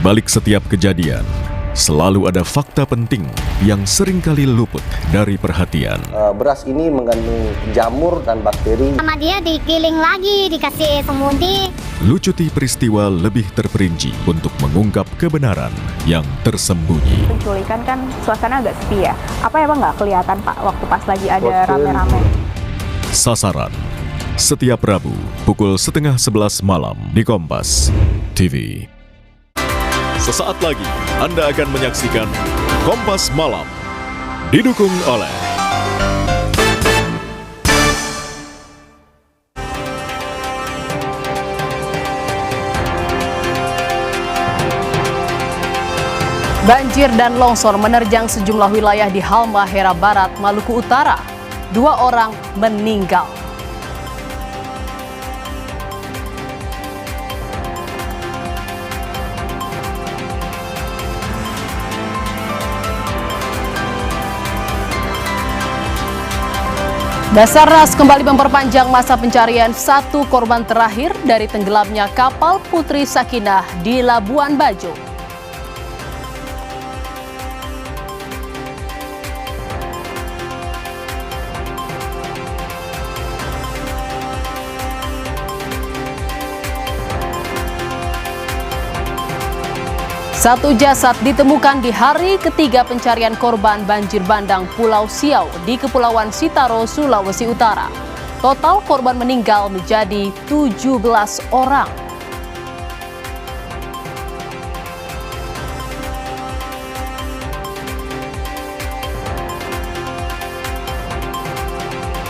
balik setiap kejadian, selalu ada fakta penting yang seringkali luput dari perhatian. Beras ini mengandung jamur dan bakteri. Sama dia digiling lagi, dikasih semudi. Lucuti peristiwa lebih terperinci untuk mengungkap kebenaran yang tersembunyi. Penculikan kan suasana agak sepi ya. Apa emang nggak kelihatan Pak waktu pas lagi ada rame-rame? Sasaran, setiap Rabu pukul 10:30 malam di Kompas TV. Sesaat lagi Anda akan menyaksikan Kompas Malam, didukung oleh banjir dan longsor menerjang sejumlah wilayah di Halmahera Barat, Maluku Utara. 2 orang meninggal. Basarnas kembali memperpanjang masa pencarian 1 korban terakhir dari tenggelamnya kapal Putri Sakinah di Labuan Bajo. Satu jasad ditemukan di hari ketiga pencarian korban banjir bandang Pulau Siau di Kepulauan Sitaro, Sulawesi Utara. Total korban meninggal menjadi 17 orang.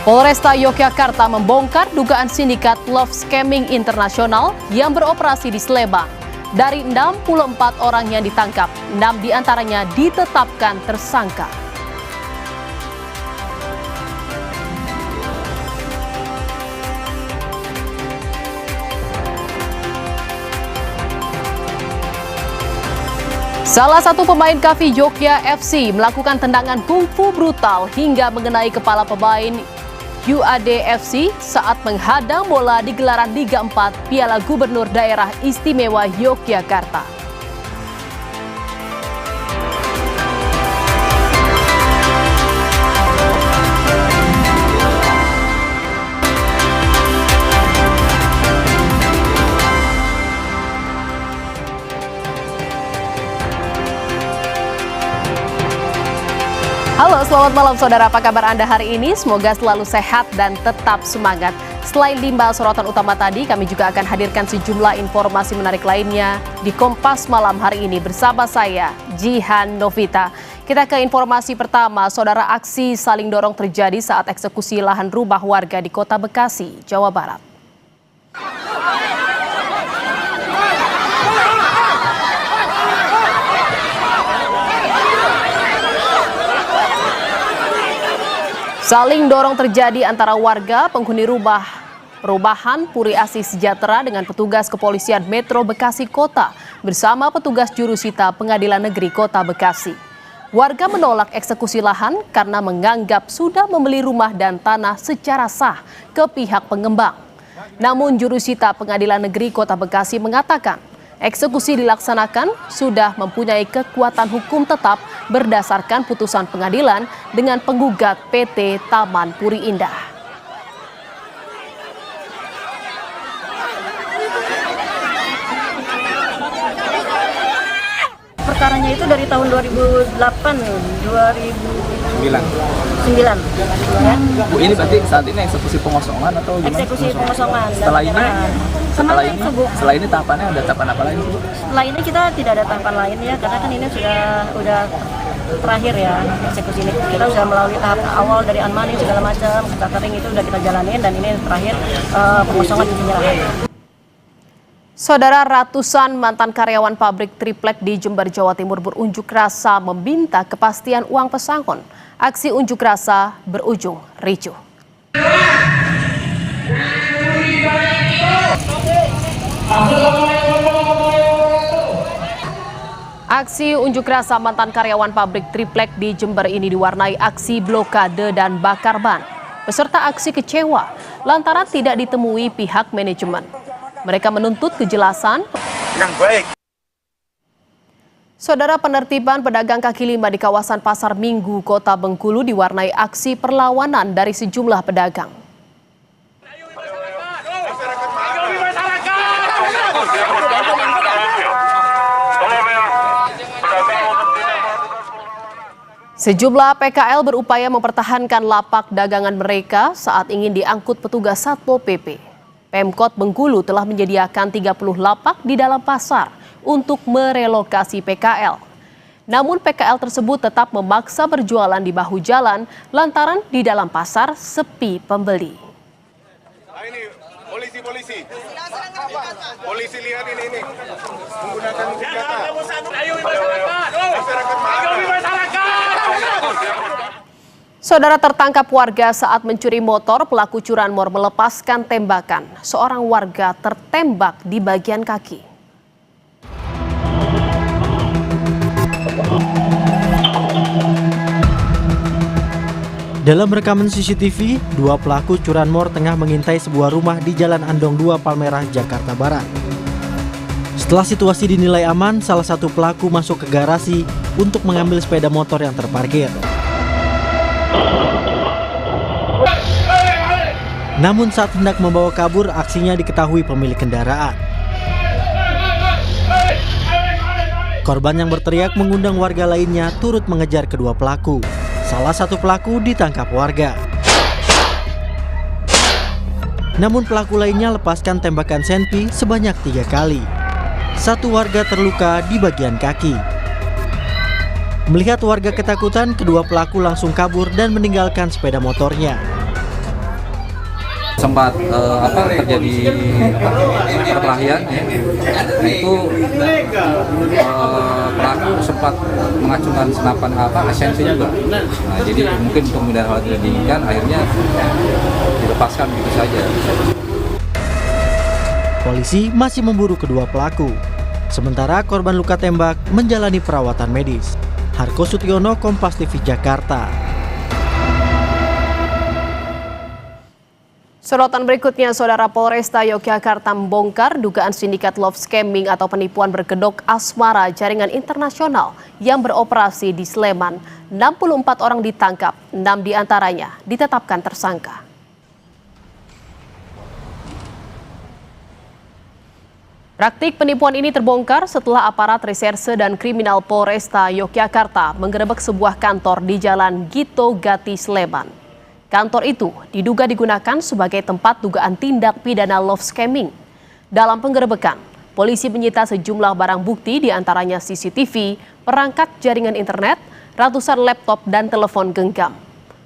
Polresta Yogyakarta membongkar dugaan sindikat love scamming internasional yang beroperasi di Sleman. Dari 64 orang yang ditangkap, 6 diantaranya ditetapkan tersangka. Salah satu pemain Cafe Jogja FC melakukan tendangan kungfu brutal hingga mengenai kepala pemain UAD FC saat menghadang bola di gelaran Liga 4 Piala Gubernur Daerah Istimewa Yogyakarta. Halo, selamat malam saudara. Apa kabar Anda hari ini? Semoga selalu sehat dan tetap semangat. Selain 5 sorotan utama tadi, kami juga akan hadirkan sejumlah informasi menarik lainnya di Kompas Malam hari ini bersama saya, Jihan Novita. Kita ke informasi pertama, saudara. Aksi saling dorong terjadi saat eksekusi lahan rumah warga di Kota Bekasi, Jawa Barat. Saling dorong terjadi antara warga penghuni rumah perumahan Puri Asih Sejahtera dengan petugas kepolisian Metro Bekasi Kota bersama petugas jurusita Pengadilan Negeri Kota Bekasi. Warga menolak eksekusi lahan karena menganggap sudah membeli rumah dan tanah secara sah ke pihak pengembang. Namun jurusita Pengadilan Negeri Kota Bekasi mengatakan eksekusi dilaksanakan sudah mempunyai kekuatan hukum tetap berdasarkan putusan pengadilan dengan penggugat PT Taman Puri Indah. Perkaranya itu dari tahun 2008, 2009. Ya. Bu, ini berarti saat ini eksekusi pengosongan atau gimana? Eksekusi pengosongan. Setelah ini tahapannya ada tahapan apa lain, Bu? Setelah ini kita tidak ada tahapan lain ya, karena kan ini sudah terakhir ya eksekusi ini. Kita sudah melalui tahap awal dari unmoney segala macam, catering itu sudah kita jalanin dan ini terakhir pengosongan dan penyerahan. Saudara, ratusan mantan karyawan pabrik triplek di Jember, Jawa Timur berunjuk rasa meminta kepastian uang pesangon. Aksi unjuk rasa berujung ricuh. Aksi unjuk rasa mantan karyawan pabrik triplek di Jember ini diwarnai aksi blokade dan bakar ban. Peserta aksi kecewa lantaran tidak ditemui pihak manajemen. Mereka menuntut kejelasan. Yang baik. Saudara, penertiban pedagang kaki lima di kawasan Pasar Minggu, Kota Bengkulu diwarnai aksi perlawanan dari sejumlah pedagang. Sejumlah PKL berupaya mempertahankan lapak dagangan mereka saat ingin diangkut petugas Satpol PP. Pemkot Bengkulu telah menyediakan 30 lapak di dalam pasar untuk merelokasi PKL. Namun PKL tersebut tetap memaksa berjualan di bahu jalan lantaran di dalam pasar sepi pembeli. Ini polisi. Polisi lihat ini menggunakan senjata. Ayo masyarakat. Saudara, tertangkap warga saat mencuri motor, pelaku curanmor melepaskan tembakan. Seorang warga tertembak di bagian kaki. Dalam rekaman CCTV, dua pelaku curanmor tengah mengintai sebuah rumah di Jalan Andong 2 Palmerah, Jakarta Barat. Setelah situasi dinilai aman, salah satu pelaku masuk ke garasi untuk mengambil sepeda motor yang terparkir. Namun saat hendak membawa kabur, aksinya diketahui pemilik kendaraan. Korban yang berteriak mengundang warga lainnya turut mengejar kedua pelaku. Salah satu pelaku ditangkap warga. Namun pelaku lainnya lepaskan tembakan senpi sebanyak 3 kali. Satu warga terluka di bagian kaki. Melihat warga ketakutan, kedua pelaku langsung kabur dan meninggalkan sepeda motornya. Sempat terjadi perkelahian ya. Nah, itu pelaku sempat mengacungkan senapan SMC juga. Nah, jadi mungkin untuk menghindari hal tidak diinginkan, akhirnya dilepaskan begitu saja. Polisi masih memburu kedua pelaku. Sementara korban luka tembak menjalani perawatan medis. Harko Sutiono, Kompas TV, Jakarta. Sorotan berikutnya, Saudara, Polresta Yogyakarta membongkar dugaan sindikat love scamming atau penipuan berkedok asmara jaringan internasional yang beroperasi di Sleman. 64 orang ditangkap, 6 diantaranya ditetapkan tersangka. Praktik penipuan ini terbongkar setelah aparat reserse dan kriminal Polresta Yogyakarta menggerebek sebuah kantor di Jalan Gito Gati, Sleman. Kantor itu diduga digunakan sebagai tempat dugaan tindak pidana love scamming. Dalam penggerebekan, polisi menyita sejumlah barang bukti, diantaranya CCTV, perangkat jaringan internet, ratusan laptop dan telepon genggam.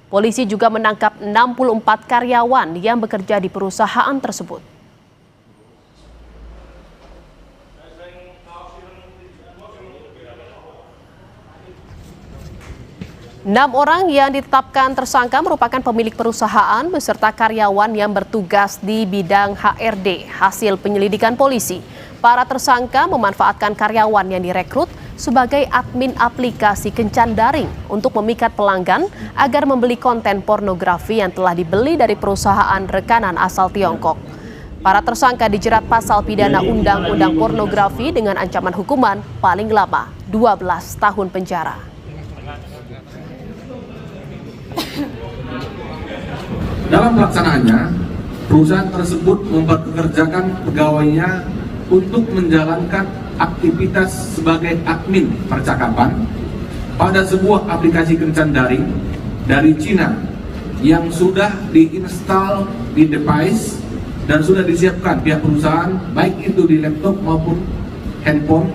Polisi juga menangkap 64 karyawan yang bekerja di perusahaan tersebut. Enam orang yang ditetapkan tersangka merupakan pemilik perusahaan beserta karyawan yang bertugas di bidang HRD. Hasil penyelidikan polisi, para tersangka memanfaatkan karyawan yang direkrut sebagai admin aplikasi kencan daring untuk memikat pelanggan agar membeli konten pornografi yang telah dibeli dari perusahaan rekanan asal Tiongkok. Para tersangka dijerat pasal pidana Undang-Undang Pornografi dengan ancaman hukuman paling lama 12 tahun penjara. Dalam pelaksanaannya, perusahaan tersebut mempekerjakan pegawainya untuk menjalankan aktivitas sebagai admin percakapan pada sebuah aplikasi kencan daring dari Cina yang sudah diinstal di device dan sudah disiapkan pihak perusahaan, baik itu di laptop maupun handphone,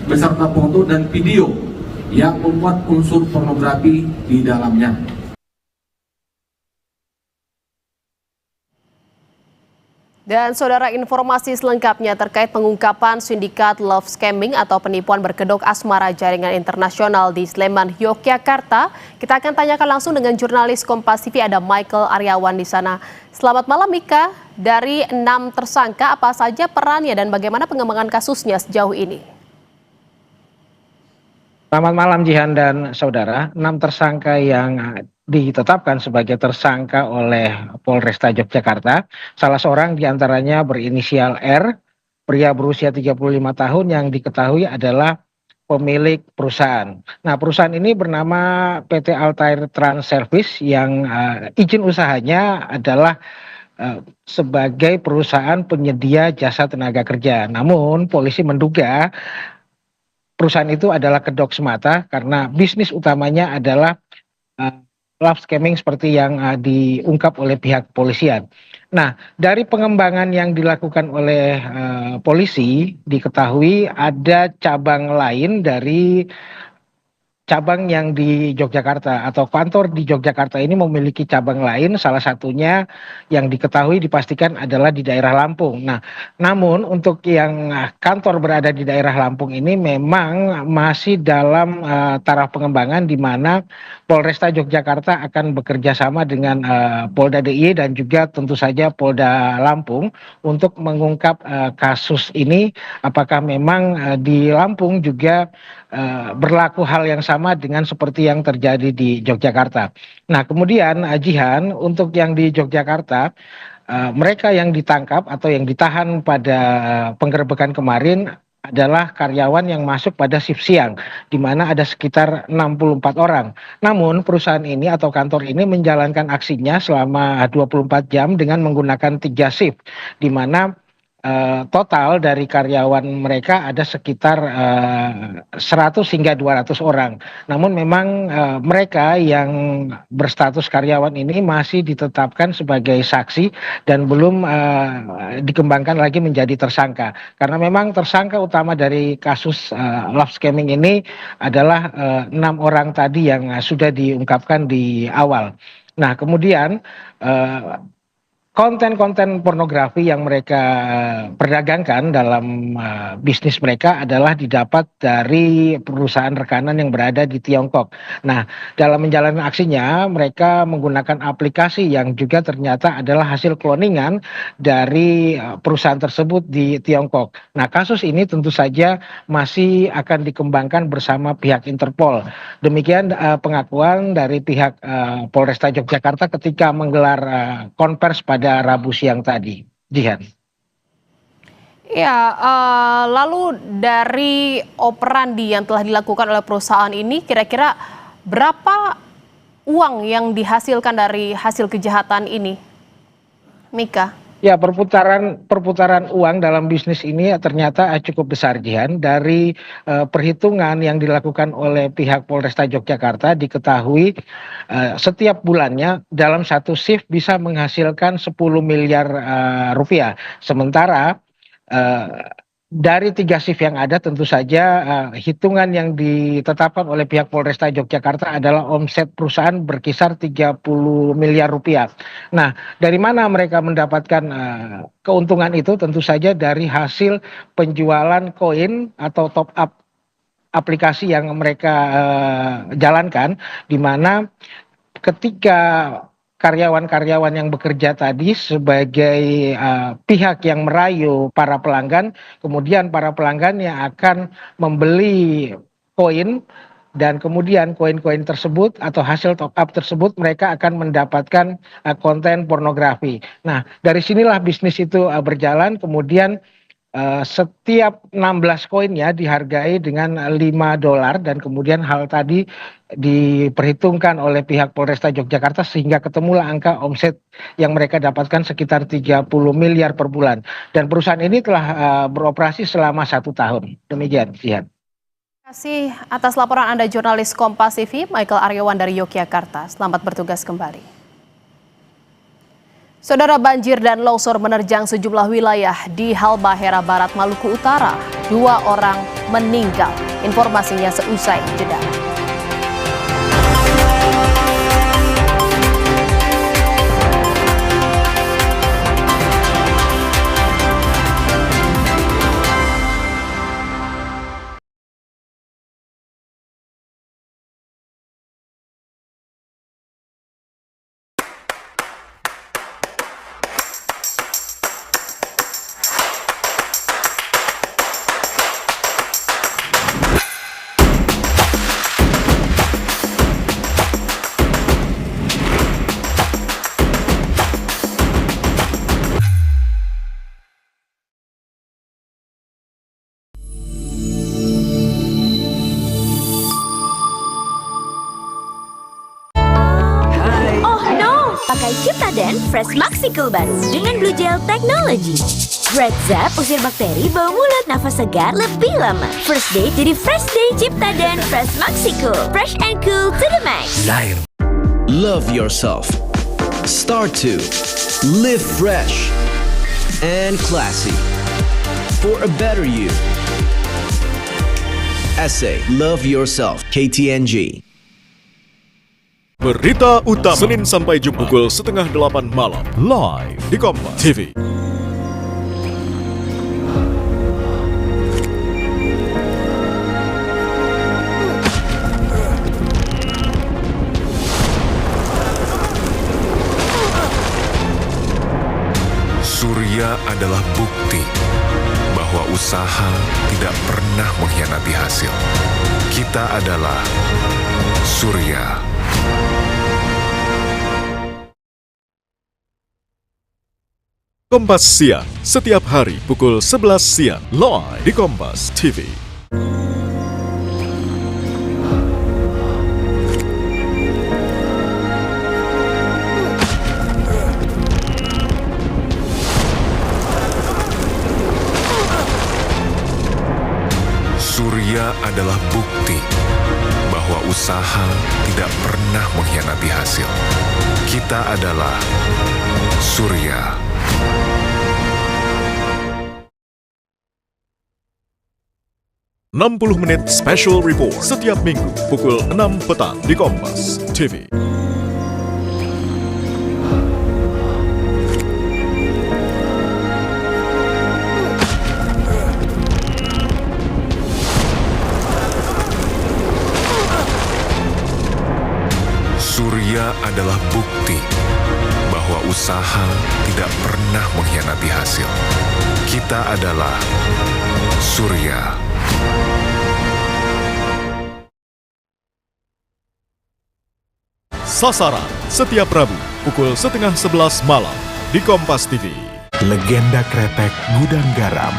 beserta foto dan video yang memuat unsur pornografi di dalamnya. Dan Saudara, informasi selengkapnya terkait pengungkapan sindikat love scamming atau penipuan berkedok asmara jaringan internasional di Sleman, Yogyakarta, kita akan tanyakan langsung dengan jurnalis Kompas TV, ada Michael Aryawan di sana. Selamat malam, Mika. Dari 6 tersangka, apa saja perannya dan bagaimana pengembangan kasusnya sejauh ini? Selamat malam Jihan dan saudara. 6 tersangka yang ditetapkan sebagai tersangka oleh Polresta Yogyakarta. Salah seorang diantaranya berinisial R, pria berusia 35 tahun yang diketahui adalah pemilik perusahaan. Nah, perusahaan ini bernama PT Altair Trans Service yang izin usahanya adalah sebagai perusahaan penyedia jasa tenaga kerja. Namun, polisi menduga perusahaan itu adalah kedok semata karena bisnis utamanya adalah love scamming seperti yang diungkap oleh pihak kepolisian. Nah, dari pengembangan yang dilakukan oleh polisi diketahui ada cabang lain dari cabang yang di Yogyakarta atau kantor di Yogyakarta ini memiliki cabang lain, salah satunya yang diketahui dipastikan adalah di daerah Lampung. Nah, namun untuk yang kantor berada di daerah Lampung ini memang masih dalam taraf pengembangan di mana Polresta Yogyakarta akan bekerja sama dengan Polda DIY dan juga tentu saja Polda Lampung untuk mengungkap kasus ini. Apakah memang di Lampung juga berlaku hal yang sama dengan seperti yang terjadi di Yogyakarta. Nah, kemudian Jihan, untuk yang di Yogyakarta, mereka yang ditangkap atau yang ditahan pada penggerebekan kemarin adalah karyawan yang masuk pada shift siang, di mana ada sekitar 64 orang. Namun perusahaan ini atau kantor ini menjalankan aksinya selama 24 jam dengan menggunakan 3 shift, di mana total dari karyawan mereka ada sekitar 100 hingga 200 orang. Namun memang mereka yang berstatus karyawan ini masih ditetapkan sebagai saksi dan belum dikembangkan lagi menjadi tersangka. Karena memang tersangka utama dari kasus love scamming ini adalah 6 orang tadi yang sudah diungkapkan di awal. Nah, kemudian konten-konten pornografi yang mereka perdagangkan dalam bisnis mereka adalah didapat dari perusahaan rekanan yang berada di Tiongkok. Nah, dalam menjalankan aksinya mereka menggunakan aplikasi yang juga ternyata adalah hasil cloningan dari perusahaan tersebut di Tiongkok. Nah, kasus ini tentu saja masih akan dikembangkan bersama pihak Interpol. Demikian pengakuan dari pihak Polresta Yogyakarta ketika menggelar konvers pada Rabu siang tadi. Jihan. Ya, lalu dari operandi yang telah dilakukan oleh perusahaan ini, kira-kira berapa uang yang dihasilkan dari hasil kejahatan ini, Mika? Ya, perputaran uang dalam bisnis ini ternyata cukup besar, Jihan. Dari perhitungan yang dilakukan oleh pihak Polresta Yogyakarta diketahui setiap bulannya dalam satu shift bisa menghasilkan 10 miliar rupiah. Sementara dari 3 shift yang ada tentu saja hitungan yang ditetapkan oleh pihak Polresta Yogyakarta adalah omset perusahaan berkisar 30 miliar rupiah. Nah, dari mana mereka mendapatkan keuntungan itu? Tentu saja dari hasil penjualan koin atau top up aplikasi yang mereka jalankan, di mana ketika karyawan-karyawan yang bekerja tadi sebagai pihak yang merayu para pelanggan, kemudian para pelanggan yang akan membeli koin dan kemudian koin-koin tersebut atau hasil top up tersebut mereka akan mendapatkan konten pornografi. Nah, dari sinilah bisnis itu berjalan, kemudian setiap 16 koinnya dihargai dengan $5 dan kemudian hal tadi diperhitungkan oleh pihak Polresta Yogyakarta sehingga ketemulah angka omset yang mereka dapatkan sekitar 30 miliar per bulan. Dan perusahaan ini telah beroperasi selama 1 tahun. Demikian, Jihan. Terima kasih atas laporan Anda jurnalis Kompas TV, Michael Aryawan dari Yogyakarta. Selamat bertugas kembali. Saudara, banjir dan longsor menerjang sejumlah wilayah di Halmahera Barat, Maluku Utara. 2 orang meninggal. Informasinya seusai jeda. Fresh Maxicool baru dengan Blue Gel Technology. Red Zap usir bakteri, bau mulut, nafas segar lebih lama. First day jadi fresh day cipta dan Fresh Maxicool. Fresh and cool to the max. Lahir. Love yourself. Start to live fresh and classy for a better you. Essay Love Yourself, KTNG. Berita utama Senin sampai Jumat pukul 7:30 malam live di Kompas TV. Surya adalah bukti bahwa usaha tidak pernah mengkhianati hasil. Kita adalah Surya. Kompas Siang, setiap hari pukul 11 siang, live di Kompas TV. Surya adalah bukti bahwa usaha tidak pernah mengkhianati hasil. Kita adalah Surya. "60 Menit Special Report setiap minggu pukul 6 petang di Kompas TV. Surya adalah bukti bahwa usaha tidak pernah mengkhianati hasil. Kita adalah Surya. Sasaran setiap Rabu pukul 10:30 malam di Kompas TV. Legenda kretek Gudang Garam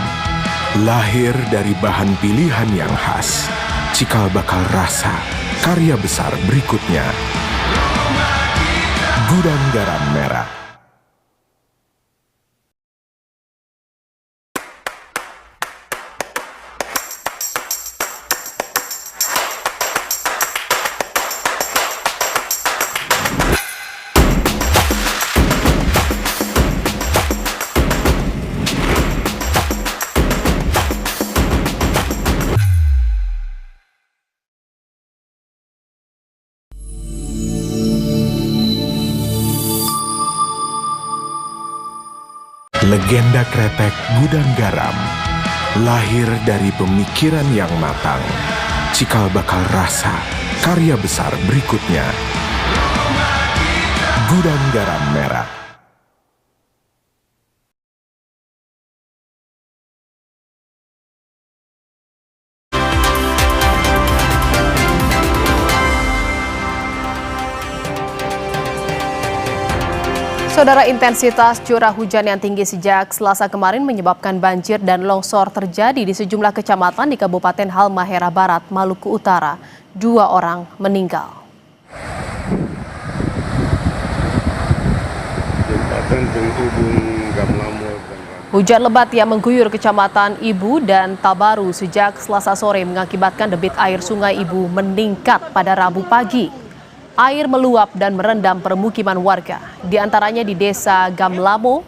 lahir dari bahan pilihan yang khas. Cikal bakal rasa karya besar berikutnya. Gudang Garam Merah. Legenda kretek Gudang Garam lahir dari pemikiran yang matang. Cikal bakal rasa karya besar berikutnya. Gudang Garam Merah. Saudara, intensitas curah hujan yang tinggi sejak Selasa kemarin menyebabkan banjir dan longsor terjadi di sejumlah kecamatan di Kabupaten Halmahera Barat, Maluku Utara. 2 orang meninggal. Hujan lebat yang mengguyur Kecamatan Ibu dan Tabaru sejak Selasa sore mengakibatkan debit air Sungai Ibu meningkat pada Rabu pagi. Air meluap dan merendam permukiman warga, di antaranya di Desa Gamlamo,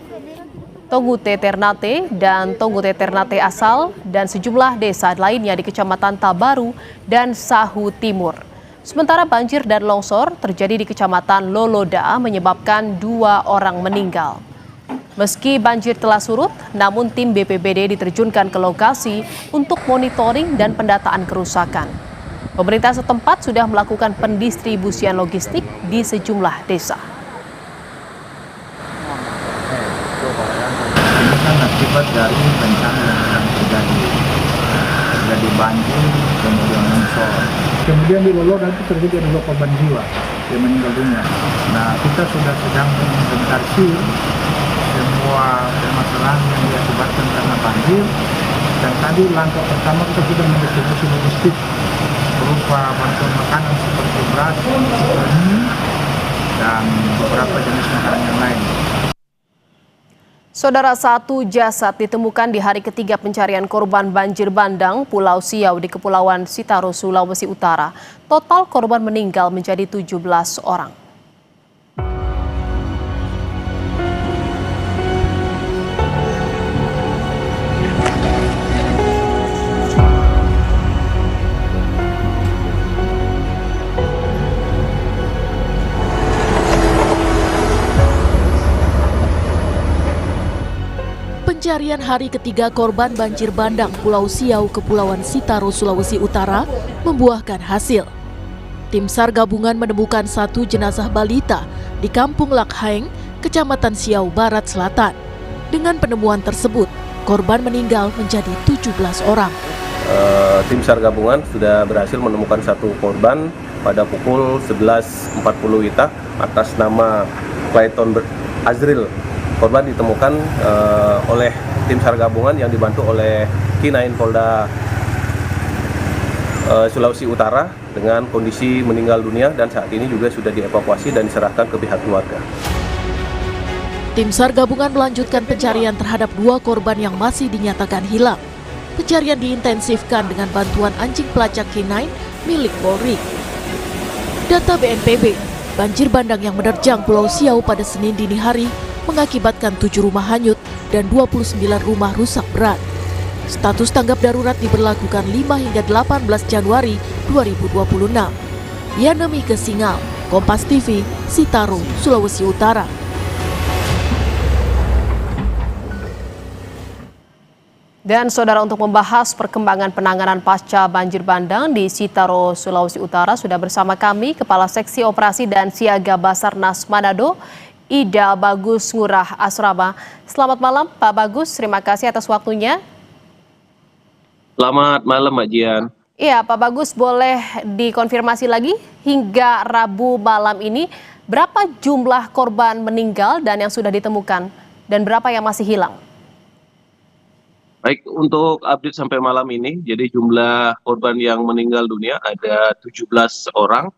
Tongute Ternate, dan Tongute Ternate Asal, dan sejumlah desa lainnya di Kecamatan Tabaru dan Sahu Timur. Sementara banjir dan longsor terjadi di Kecamatan Loloda menyebabkan 2 orang meninggal. Meski banjir telah surut, namun tim BPBD diterjunkan ke lokasi untuk monitoring dan pendataan kerusakan. Pemerintah setempat sudah melakukan pendistribusian logistik di sejumlah desa. Ini kan akibat dari bencana yang terjadi. Jadi banjir, kemudian longsor. Kemudian di Loloda itu terjadi ada 2 korban jiwa yang meninggal dunia. Nah, kita sudah sedang menginventarisir semua permasalahan yang diakibatkan karena banjir. Dan tadi langkah pertama kita sudah mendistribusi logistik berupa bantuan makanan seperti beras, dan beberapa jenis makanan yang lain. Saudara, satu jasad ditemukan di hari ketiga pencarian korban banjir bandang Pulau Siau di Kepulauan Sitaro, Sulawesi Utara. Total korban meninggal menjadi 17 orang. Pencarian hari ketiga korban banjir bandang Pulau Siau, Kepulauan Sitaro, Sulawesi Utara membuahkan hasil. Tim SAR gabungan menemukan satu jenazah balita di Kampung Lakhaeng, Kecamatan Siau Barat Selatan. Dengan penemuan tersebut, korban meninggal menjadi 17 orang. Tim SAR gabungan sudah berhasil menemukan satu korban pada pukul 11.40 WITA atas nama Clayton Azril. Korban ditemukan oleh tim SAR gabungan yang dibantu oleh K9 Polda Sulawesi Utara dengan kondisi meninggal dunia dan saat ini juga sudah dievakuasi dan diserahkan ke pihak keluarga. Tim SAR gabungan melanjutkan pencarian terhadap 2 korban yang masih dinyatakan hilang. Pencarian diintensifkan dengan bantuan anjing pelacak K9 milik Polri. Data BNPB, banjir bandang yang menerjang Pulau Siau pada Senin dini hari mengakibatkan 7 rumah hanyut dan 29 rumah rusak berat. Status tanggap darurat diberlakukan 5 hingga 18 Januari 2026. Yanemi Kesingal, Kompas TV, Sitaro, Sulawesi Utara. Dan saudara, untuk membahas perkembangan penanganan pasca banjir bandang di Sitaro, Sulawesi Utara, sudah bersama kami Kepala Seksi Operasi dan Siaga Basarnas Manado, Ida Bagus Ngurah Asrama. Selamat malam Pak Bagus, terima kasih atas waktunya. Selamat malam Mbak Jian. Iya Pak Bagus, boleh dikonfirmasi lagi hingga Rabu malam ini berapa jumlah korban meninggal dan yang sudah ditemukan dan berapa yang masih hilang? Baik, untuk update sampai malam ini, jadi jumlah korban yang meninggal dunia ada 17 orang.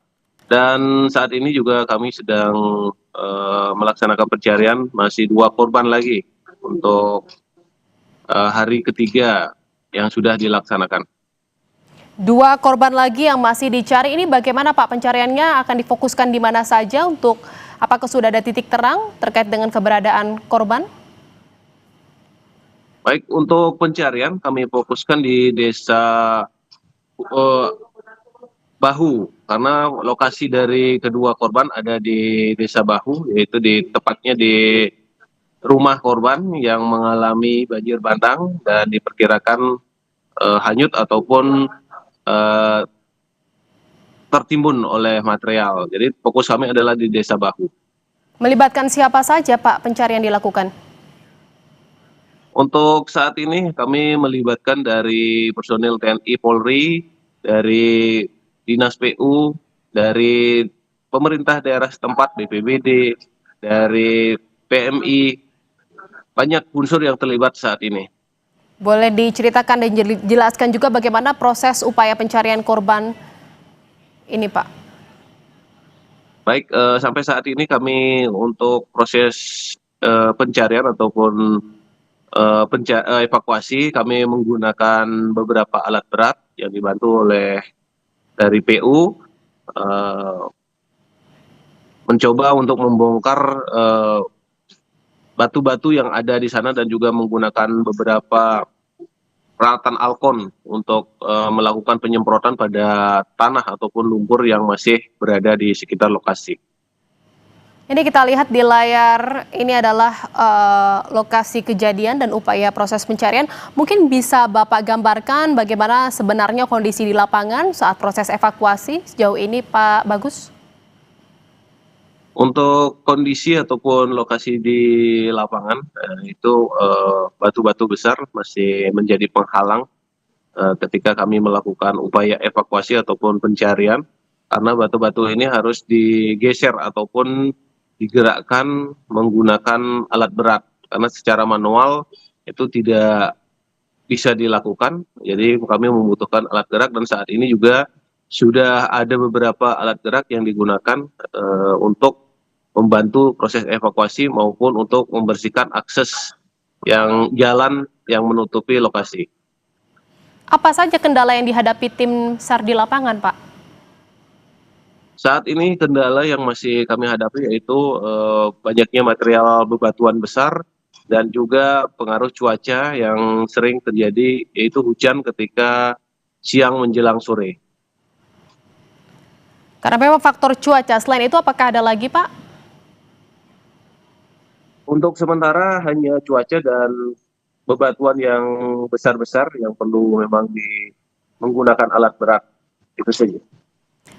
Dan saat ini juga kami sedang melaksanakan pencarian masih 2 korban lagi untuk hari ketiga yang sudah dilaksanakan. 2 korban lagi yang masih dicari, ini bagaimana Pak pencariannya, akan difokuskan di mana saja, untuk apakah sudah ada titik terang terkait dengan keberadaan korban? Baik, untuk pencarian kami fokuskan di desa Bahu, karena lokasi dari kedua korban ada di desa Bahu, yaitu tepatnya di rumah korban yang mengalami banjir bandang dan diperkirakan hanyut ataupun tertimbun oleh material. Jadi fokus kami adalah di desa Bahu. Melibatkan siapa saja Pak pencarian dilakukan? Untuk saat ini kami melibatkan dari personil TNI Polri, dari Dinas PU, dari pemerintah daerah setempat, BPBD, dari PMI, banyak unsur yang terlibat saat ini. Boleh diceritakan dan jelaskan juga bagaimana proses upaya pencarian korban ini Pak? Baik, sampai saat ini kami untuk proses pencarian ataupun evakuasi, kami menggunakan beberapa alat berat yang dibantu oleh dari PU, mencoba untuk membongkar batu-batu yang ada di sana dan juga menggunakan beberapa peralatan Alkon untuk melakukan penyemprotan pada tanah ataupun lumpur yang masih berada di sekitar lokasi. Ini kita lihat di layar, ini adalah lokasi kejadian dan upaya proses pencarian. Mungkin bisa Bapak gambarkan bagaimana sebenarnya kondisi di lapangan saat proses evakuasi sejauh ini Pak Bagus? Untuk kondisi ataupun lokasi di lapangan, itu batu-batu besar masih menjadi penghalang ketika kami melakukan upaya evakuasi ataupun pencarian. Karena batu-batu ini harus digeser ataupun digerakkan menggunakan alat berat, karena secara manual itu tidak bisa dilakukan. Jadi kami membutuhkan alat gerak dan saat ini juga sudah ada beberapa alat gerak yang digunakan untuk membantu proses evakuasi maupun untuk membersihkan akses yang jalan yang menutupi lokasi. Apa saja kendala yang dihadapi tim SAR di lapangan, Pak? Saat ini kendala yang masih kami hadapi yaitu banyaknya material bebatuan besar dan juga pengaruh cuaca yang sering terjadi, yaitu hujan ketika siang menjelang sore. Karena memang faktor cuaca, selain itu apakah ada lagi, Pak? Untuk sementara hanya cuaca dan bebatuan yang besar-besar yang perlu memang menggunakan alat berat, itu saja.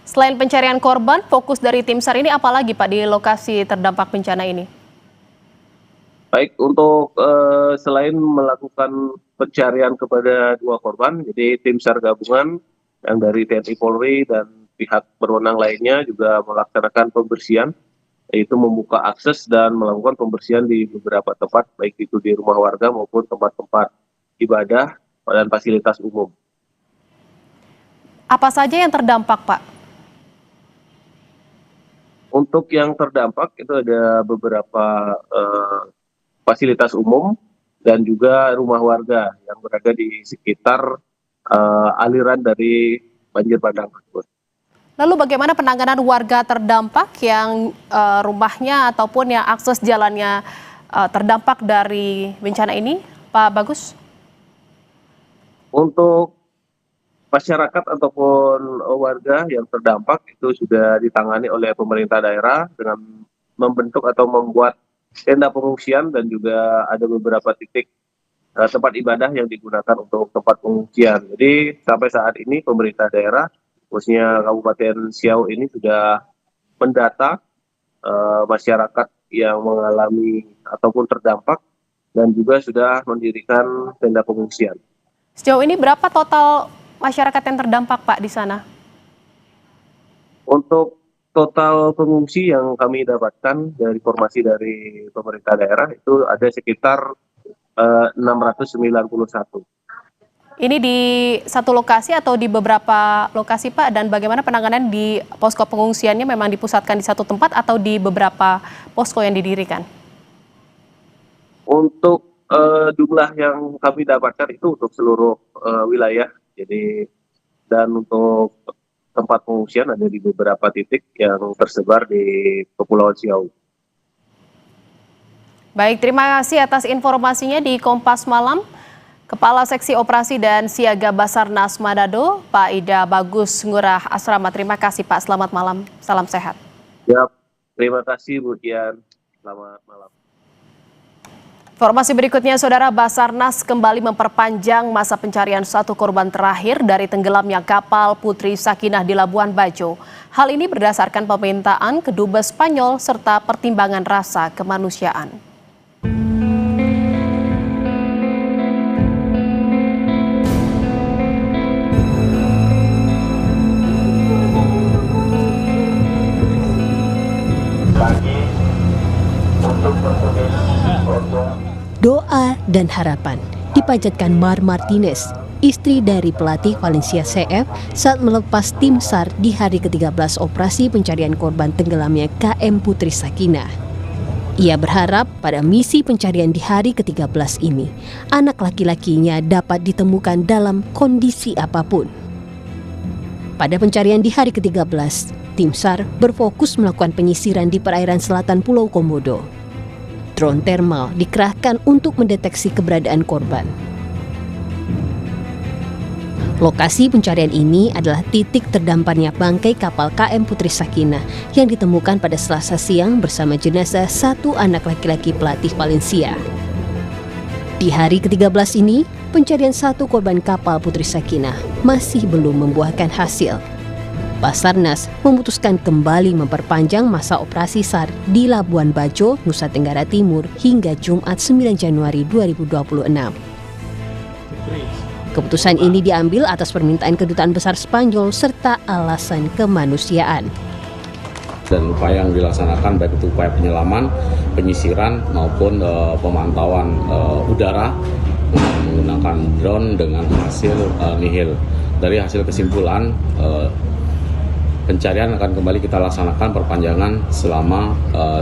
Selain pencarian korban, fokus dari tim SAR ini apa lagi, Pak, di lokasi terdampak bencana ini? Baik, untuk selain melakukan pencarian kepada 2 korban, jadi tim SAR gabungan yang dari TNI Polri dan pihak berwenang lainnya juga melaksanakan pembersihan, yaitu membuka akses dan melakukan pembersihan di beberapa tempat, baik itu di rumah warga maupun tempat-tempat ibadah dan fasilitas umum. Apa saja yang terdampak, Pak? Untuk yang terdampak itu ada beberapa fasilitas umum dan juga rumah warga yang berada di sekitar aliran dari banjir bandang tersebut. Lalu bagaimana penanganan warga terdampak yang rumahnya ataupun yang akses jalannya terdampak dari bencana ini, Pak Bagus? Untuk masyarakat ataupun warga yang terdampak itu sudah ditangani oleh pemerintah daerah dengan membentuk atau membuat tenda pengungsian dan juga ada beberapa titik tempat ibadah yang digunakan untuk tempat pengungsian. Jadi sampai saat ini pemerintah daerah, khususnya Kabupaten Siau ini sudah mendata masyarakat yang mengalami ataupun terdampak dan juga sudah mendirikan tenda pengungsian. Sejauh ini berapa total masyarakat yang terdampak, Pak, di sana? Untuk total pengungsi yang kami dapatkan dari informasi dari pemerintah daerah itu ada sekitar 691. Ini di satu lokasi atau di beberapa lokasi, Pak? Dan bagaimana penanganan di posko pengungsiannya, memang dipusatkan di satu tempat atau di beberapa posko yang didirikan? Untuk jumlah yang kami dapatkan itu untuk seluruh wilayah. Jadi dan untuk tempat pengungsian ada di beberapa titik yang tersebar di Kepulauan Siau. Baik, terima kasih atas informasinya di Kompas Malam. Kepala Seksi Operasi dan Siaga Basarnas Manado, Pak Ida Bagus Ngurah Asrama. Terima kasih, Pak. Selamat malam. Salam sehat. Ya, terima kasih Bu Dian. Selamat malam. Informasi berikutnya, Saudara, Basarnas kembali memperpanjang masa pencarian 1 korban terakhir dari tenggelamnya kapal Putri Sakinah di Labuan Bajo. Hal ini berdasarkan permintaan Kedubes Spanyol serta pertimbangan rasa kemanusiaan. Doa dan harapan dipanjatkan Mar Martinez, istri dari pelatih Valencia CF, saat melepas tim SAR di hari ke-13 operasi pencarian korban tenggelamnya KM Putri Sakinah. Ia berharap pada misi pencarian di hari ke-13 ini, anak laki-lakinya dapat ditemukan dalam kondisi apapun. Pada pencarian di hari ke-13, tim SAR berfokus melakukan penyisiran di perairan selatan Pulau Komodo. Drone thermal dikerahkan untuk mendeteksi keberadaan korban. Lokasi pencarian ini adalah titik terdamparnya bangkai kapal KM Putri Sakinah yang ditemukan pada Selasa siang bersama jenazah 1 anak laki-laki pelatih Valencia. Di hari ke-13 ini, pencarian 1 korban kapal Putri Sakinah masih belum membuahkan hasil. Basarnas memutuskan kembali memperpanjang masa operasi SAR di Labuan Bajo, Nusa Tenggara Timur hingga Jumat 9 Januari 2026. Keputusan ini diambil atas permintaan Kedutaan Besar Spanyol serta alasan kemanusiaan. Dan upaya yang dilaksanakan baik itu upaya penyelaman, penyisiran maupun pemantauan udara menggunakan drone dengan hasil nihil. Dari hasil kesimpulan pencarian akan kembali kita laksanakan perpanjangan selama 1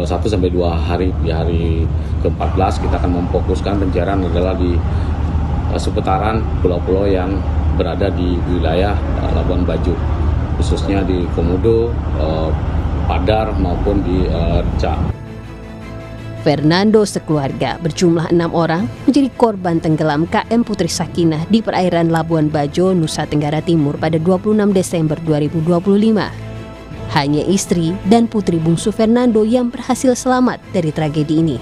sampai 2 hari. Di hari ke-14 kita akan memfokuskan pencarian adalah di seputaran pulau-pulau yang berada di wilayah Labuan Bajo, khususnya di Komodo, Padar maupun di Rica. Fernando sekeluarga berjumlah 6 orang menjadi korban tenggelam KM Putri Sakinah di perairan Labuan Bajo, Nusa Tenggara Timur pada 26 Desember 2025. Hanya istri dan putri bungsu Fernando yang berhasil selamat dari tragedi ini.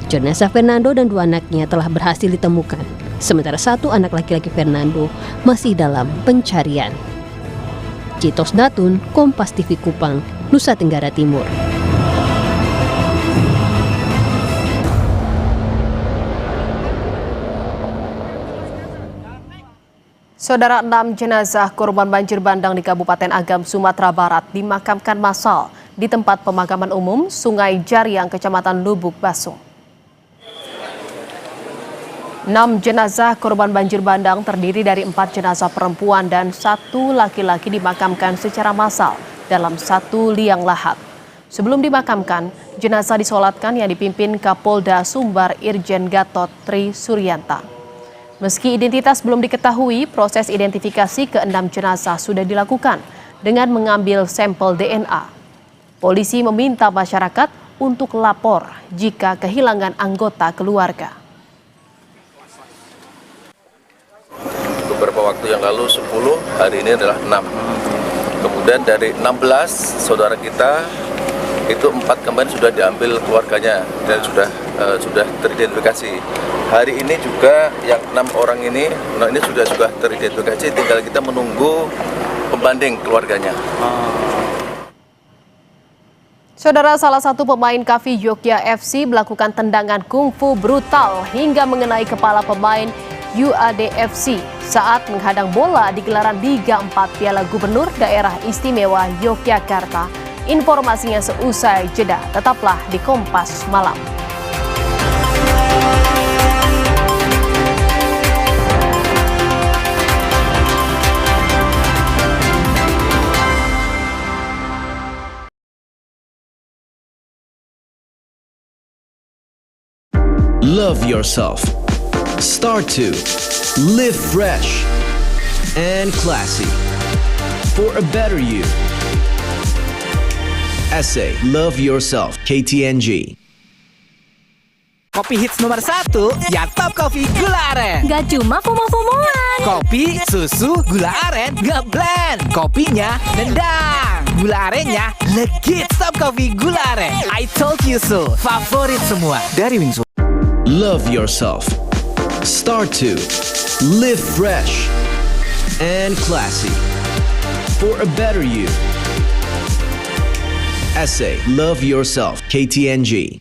Jenazah Fernando dan 2 anaknya telah berhasil ditemukan, sementara 1 anak laki-laki Fernando masih dalam pencarian. Citos Datun, Kompas TV Kupang, Nusa Tenggara Timur. Saudara, 6 jenazah korban banjir bandang di Kabupaten Agam, Sumatera Barat dimakamkan massal di tempat pemakaman umum Sungai Jariang, Kecamatan Lubuk Basung. 6 jenazah korban banjir bandang terdiri dari 4 jenazah perempuan dan 1 laki-laki dimakamkan secara massal dalam 1 liang lahat. Sebelum dimakamkan, jenazah disolatkan yang dipimpin Kapolda Sumbar Irjen Gatot Tri Suryanta. Meski identitas belum diketahui, proses identifikasi ke-6 jenazah sudah dilakukan dengan mengambil sampel DNA. Polisi meminta masyarakat untuk lapor jika kehilangan anggota keluarga. Beberapa waktu yang lalu 10, hari ini adalah 6. Kemudian dari 16 saudara kita, itu 4 kemarin sudah diambil keluarganya dan sudah teridentifikasi. Hari ini juga yang 6 orang ini, ini sudah teridentifikasi, tinggal kita menunggu pembanding keluarganya. Saudara, salah satu pemain Kavi Jogja FC melakukan tendangan kungfu brutal hingga mengenai kepala pemain UAD-FC saat menghadang bola di gelaran Liga 4 Piala Gubernur Daerah Istimewa Yogyakarta. Informasinya seusai jeda, tetaplah di Kompas Malam. Love yourself. Start to live fresh and classy for a better you. Essay Love Yourself, KTNG. Kopi hits nomor 1, ya Top Coffee Gula Aren. Gak cuma FOMO-FOMOan. Kopi, susu, gula aren, nge-blend. Kopinya nendang. Gula arennya legit. Top Coffee Gula Aren. I told you so. Favorit semua dari Wingsu. Love yourself. Start to live fresh and classy for a better you. Essay Love Yourself, KTNG.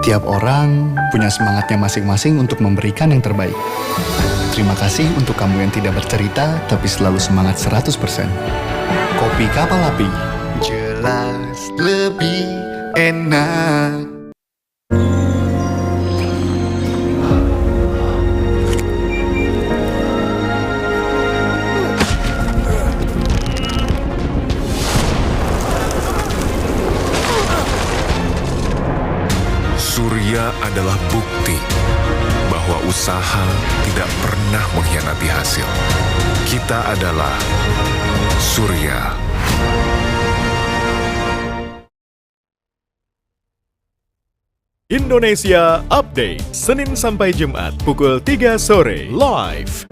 Tiap orang punya semangatnya masing-masing untuk memberikan yang terbaik. Terima kasih untuk kamu yang tidak bercerita tapi selalu semangat 100%. Kopi Kapal Api. Jelas lebih enak. Surya adalah bukti bahwa usaha tidak pernah mengkhianati hasil. Kita adalah Surya. Indonesia Update, Senin sampai Jumat pukul 3 sore, live.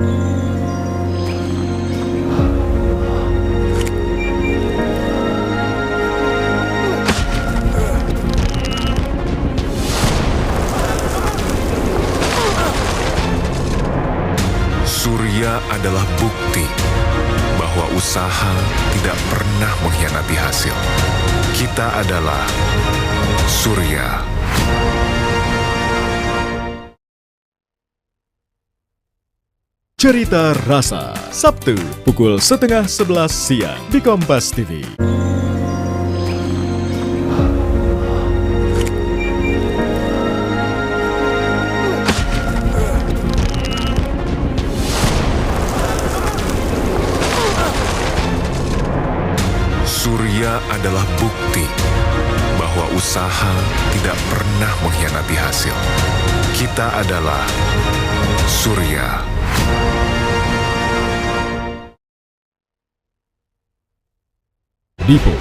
Surya adalah bukti bahwa usaha tidak pernah mengkhianati hasil. Kita adalah Surya. Cerita Rasa, Sabtu pukul 10:30 siang di Kompas TV. bukti bahwa usaha tidak pernah mengkhianati hasil. Kita adalah Surya. Dipo,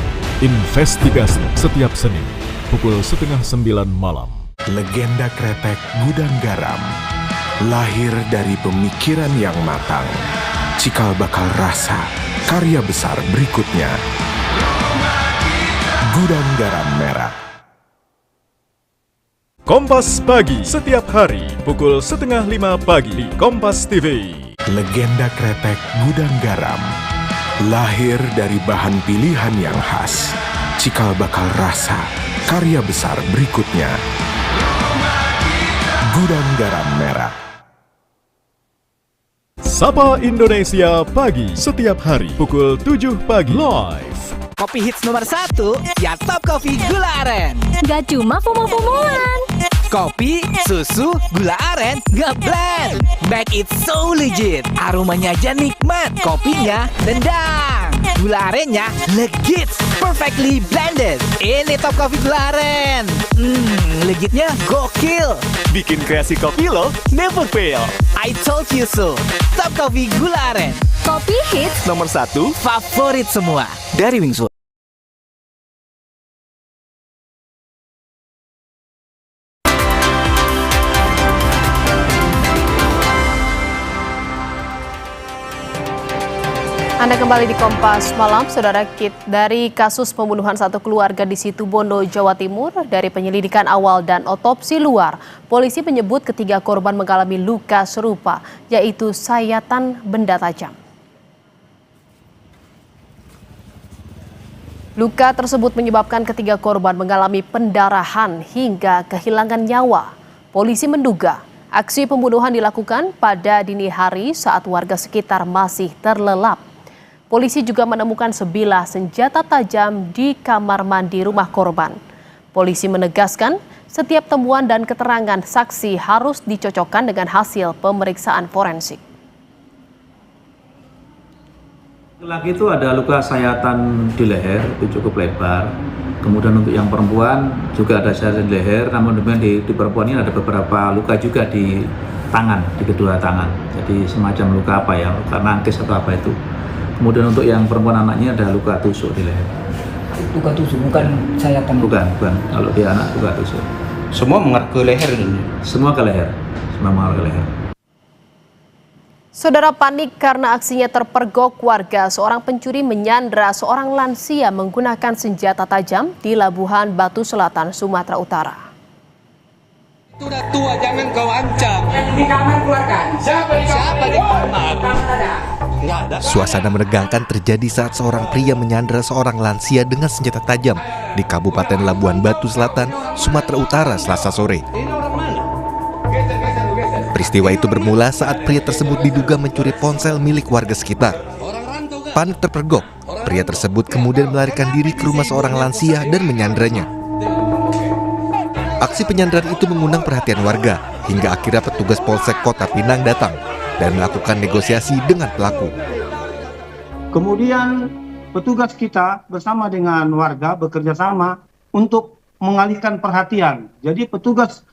investigasi setiap Senin, pukul 8:30 malam. Legenda kretek Gudang Garam lahir dari pemikiran yang matang. Cikal bakal rasa karya besar berikutnya. Gudang Garam Merah. Kompas Pagi setiap hari pukul 4:30 pagi di Kompas TV. Legenda kretek Gudang Garam lahir dari bahan pilihan yang khas. Cikal bakal rasa karya besar berikutnya. Gudang Garam Merah. Sapa Indonesia Pagi setiap hari pukul 7 pagi live. Kopi hits nomor 1, ya Top Coffee Gula Aren. Gak cuma FOMO-FOMOan. Kopi, susu, gula aren, gak blend. Make it so legit. Aromanya aja nikmat, kopinya nendang. Gula arennya legit, perfectly blended. Ini Top Coffee Gula Aren. Legitnya gokil. Bikin kreasi kopi lo never fail. I told you so. Top Coffee Gula Aren. Kopi hits Nomor 1, favorit semua. Dari Wingsu. Anda kembali di Kompas Malam, Saudara. Dari kasus pembunuhan satu keluarga di Situbondo, Jawa Timur, dari penyelidikan awal dan otopsi luar, polisi menyebut ketiga korban mengalami luka serupa, yaitu sayatan benda tajam. Luka tersebut menyebabkan ketiga korban mengalami pendarahan hingga kehilangan nyawa. Polisi menduga aksi pembunuhan dilakukan pada dini hari saat warga sekitar masih terlelap. Polisi juga menemukan sebilah senjata tajam di kamar mandi rumah korban. Polisi menegaskan setiap temuan dan keterangan saksi harus dicocokkan dengan hasil pemeriksaan forensik. Laki itu ada luka sayatan di leher, itu cukup lebar. Kemudian untuk yang perempuan juga ada sayatan di leher, namun demikian di perempuan ini ada beberapa luka juga di tangan, di kedua tangan. Jadi semacam luka apa ya, luka nangkis atau apa itu. Kemudian untuk yang perempuan anaknya ada luka tusuk di leher. Luka tusuk, bukan sayatan? Bukan. Kalau dia anak luka tusuk. Semua mengarah ke leher ini? Semua ke leher. Semua mengarah ke leher. Saudara, panik karena aksinya terpergok warga. Seorang pencuri menyandra seorang lansia menggunakan senjata tajam di Labuhan Batu Selatan, Sumatera Utara. Sudah tua, jangan kau ancam. Yang di kamar keluarkan. Siapa di kamar? Suasana menegangkan terjadi saat seorang pria menyandra seorang lansia dengan senjata tajam di Kabupaten Labuhan Batu Selatan, Sumatera Utara, Selasa sore. Peristiwa itu bermula saat pria tersebut diduga mencuri ponsel milik warga sekitar. Panik terpergok, pria tersebut kemudian melarikan diri ke rumah seorang lansia dan menyandranya. Aksi penyanderaan itu mengundang perhatian warga, hingga akhirnya petugas Polsek Kota Pinang datang dan melakukan negosiasi dengan pelaku. Kemudian petugas kita bersama dengan warga bekerja sama untuk mengalihkan perhatian. Jadi petugas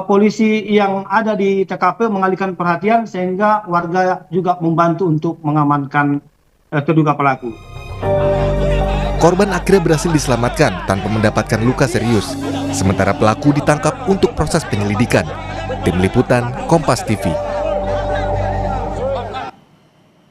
polisi yang ada di TKP mengalihkan perhatian sehingga warga juga membantu untuk mengamankan terduga pelaku. Korban akhirnya berhasil diselamatkan tanpa mendapatkan luka serius. Sementara pelaku ditangkap untuk proses penyelidikan. Tim Liputan Kompas TV.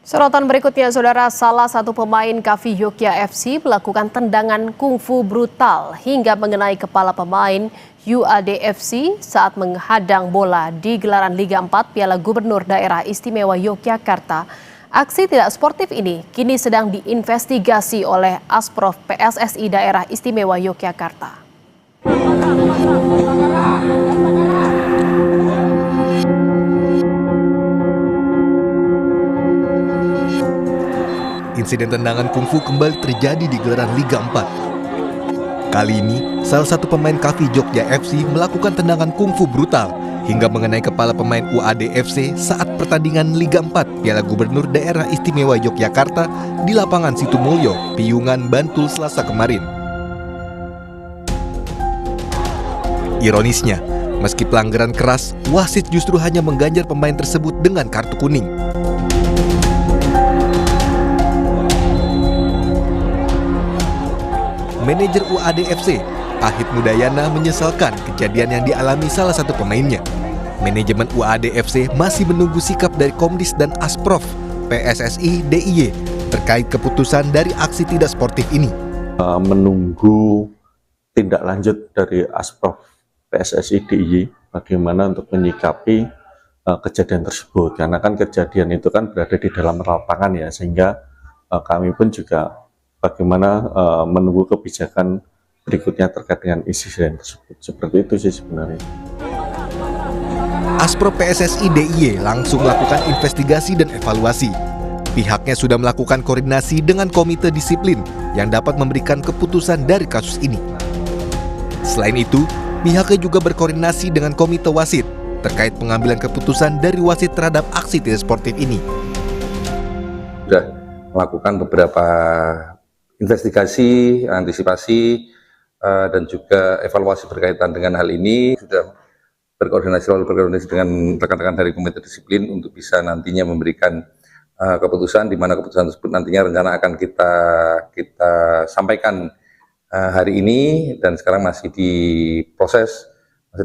Sorotan berikutnya, Saudara, salah satu pemain Cafe Yogya FC melakukan tendangan kungfu brutal hingga mengenai kepala pemain UAD FC saat menghadang bola di gelaran Liga 4 Piala Gubernur Daerah Istimewa Yogyakarta. Aksi tidak sportif ini kini sedang diinvestigasi oleh Asprof PSSI Daerah Istimewa Yogyakarta. Insiden tendangan kungfu kembali terjadi di gelaran Liga 4. Kali ini, salah satu pemain Cafe Yogya FC melakukan tendangan kungfu brutal hingga mengenai kepala pemain UAD FC saat pertandingan Liga 4 Piala Gubernur Daerah Istimewa Yogyakarta di lapangan Situmulyo, Piungan, Bantul, Selasa kemarin. Ironisnya, meski pelanggaran keras, wasit justru hanya mengganjar pemain tersebut dengan kartu kuning. Manajer UAD FC, Pahit Mudayana, menyesalkan kejadian yang dialami salah satu pemainnya. Manajemen UAD FC masih menunggu sikap dari Komdis dan Asprof PSSI DIY terkait keputusan dari aksi tidak sportif ini. Menunggu tindak lanjut dari Asprof PSSI DIY bagaimana untuk menyikapi kejadian tersebut, karena kan kejadian itu kan berada di dalam lapangan ya, sehingga kami pun juga bagaimana menunggu kebijakan berikutnya terkait dengan insiden tersebut. Seperti itu sih sebenarnya. Asprof PSSI DIY langsung melakukan investigasi dan evaluasi. Pihaknya sudah melakukan koordinasi dengan komite disiplin yang dapat memberikan keputusan dari kasus ini. Selain itu, pihaknya juga berkoordinasi dengan komite wasit terkait pengambilan keputusan dari wasit terhadap aksi tidak sportif ini. Sudah melakukan beberapa investigasi, antisipasi, dan juga evaluasi berkaitan dengan hal ini. Sudah selalu berkoordinasi dengan rekan-rekan dari komite disiplin untuk bisa nantinya memberikan keputusan, di mana keputusan tersebut nantinya rencana akan kita sampaikan hari ini, dan sekarang masih